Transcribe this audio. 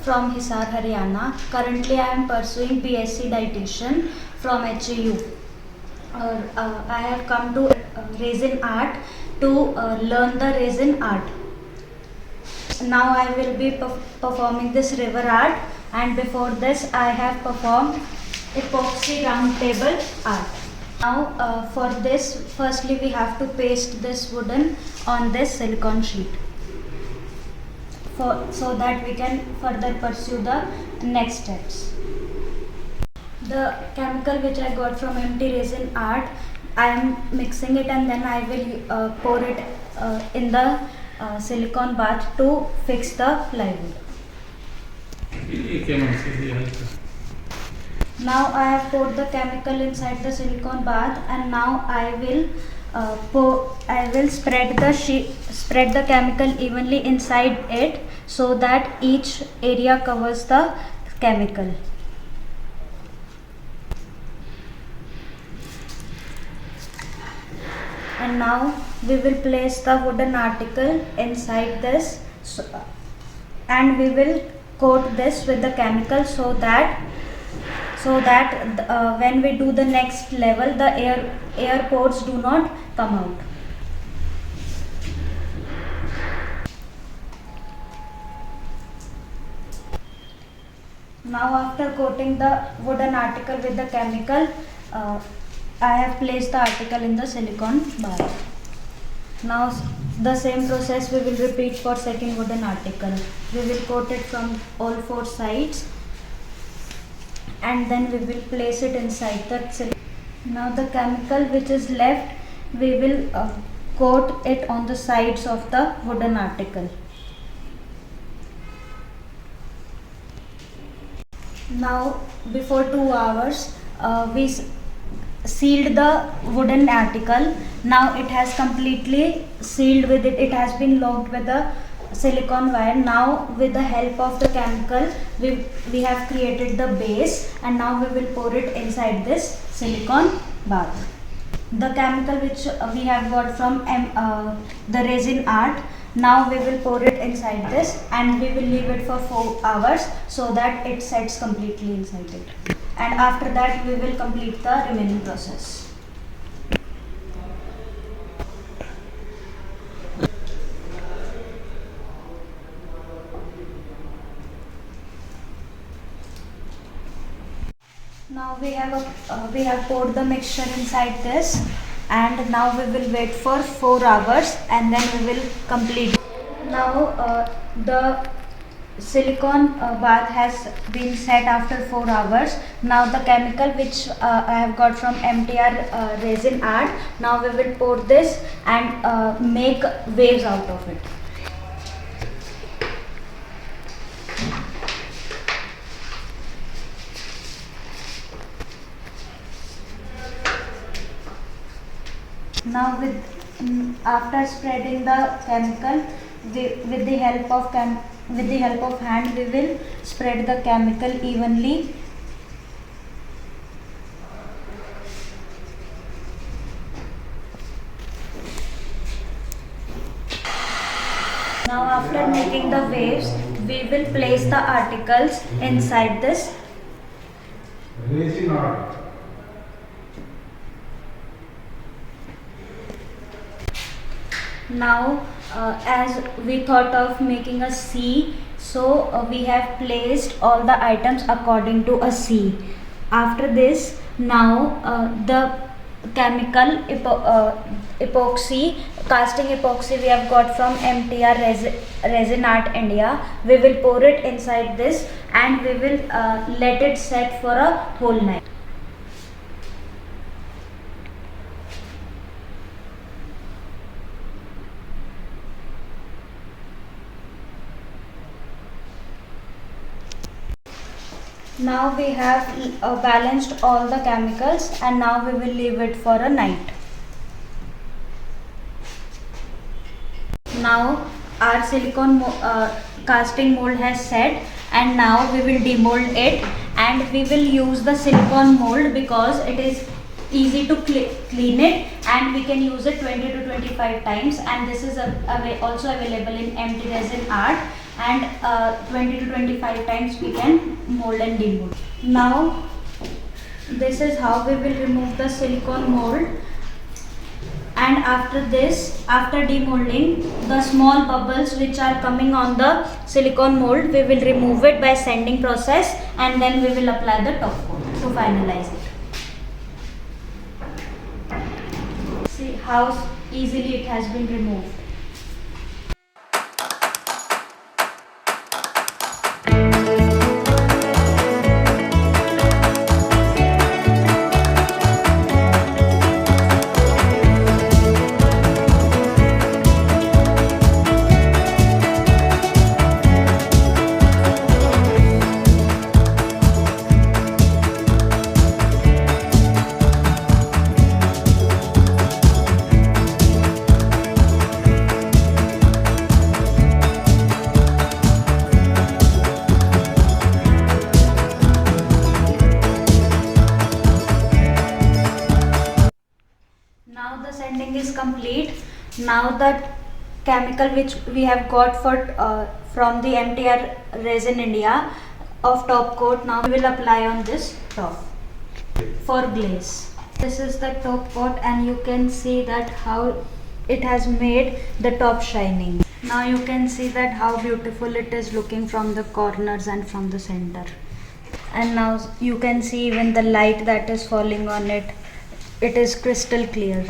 from Hisar Haryana. Currently I am pursuing BSc Dietitian from HAU. I have come to Resin Art to learn the resin art. Now I will be performing this river art, and before this I have performed epoxy round table art. Now for this, firstly we have to paste this wooden on this silicone sheet so that we can further pursue the next steps. The chemical which I got from empty resin art, I am mixing it and then I will pour it in the silicone bath to fix the plywood. Now I have poured the chemical inside the silicone bath, and now I will spread the chemical evenly inside it so that each area covers the chemical. And now we will place the wooden article inside this, and we will coat this with the chemical so that when we do the next level, the air pores do not come out. Now after coating the wooden article with the chemical, I have placed the article in the silicone bath. Now the same process we will repeat for second wooden article. We will coat it from all four sides, and then we will place it inside the silicone. Now the chemical which is left, we will coat it on the sides of the wooden article. Now before 2 hours we sealed the wooden article. Now it has completely sealed with it. It has been locked with the silicone wire. Now with the help of the chemical, we have created the base, and now we will pour it inside this silicone bath. The chemical which we have got from the resin art, now we will pour it inside this, and we will leave it for 4 hours so that it sets completely inside it. And after that we will complete the remaining process. Now we have poured the mixture inside this, and now we will wait for 4 hours and then we will complete. Now the silicone bath has been set after 4 hours. Now the chemical which I have got from MTR resin art, now we will pour this and make waves out of it. Now after spreading the chemical, with the help of hand, we will spread the chemical evenly. Now after making the waves, we will place the articles inside this. Resin art. Now as we thought of making a C, so we have placed all the items according to a C. After this, now the chemical epoxy, casting epoxy we have got from MTR Resin Art India, we will pour it inside this, and we will let it set for a whole night. Now we have balanced all the chemicals, and now we will leave it for a night. Now our silicone casting mold has set, and now we will demold it, and we will use the silicone mold because it is easy to clean it, and we can use it 20 to 25 times, and this is also available in empty resin art. and 20 to 25 times we can mold and demold. Now this is how we will remove the silicone mold, and after this, after demolding, the small bubbles which are coming on the silicone mold, we will remove it by sanding process, and then we will apply the top coat to finalize it. See how easily it has been removed. Now the sanding is complete. Now the chemical which we have got from the MTR Resin India of top coat, now we will apply on this top for glaze. This is the top coat, and you can see that how it has made the top shining. Now you can see that how beautiful it is looking from the corners and from the center. And now you can see even the light that is falling on it. It is crystal clear.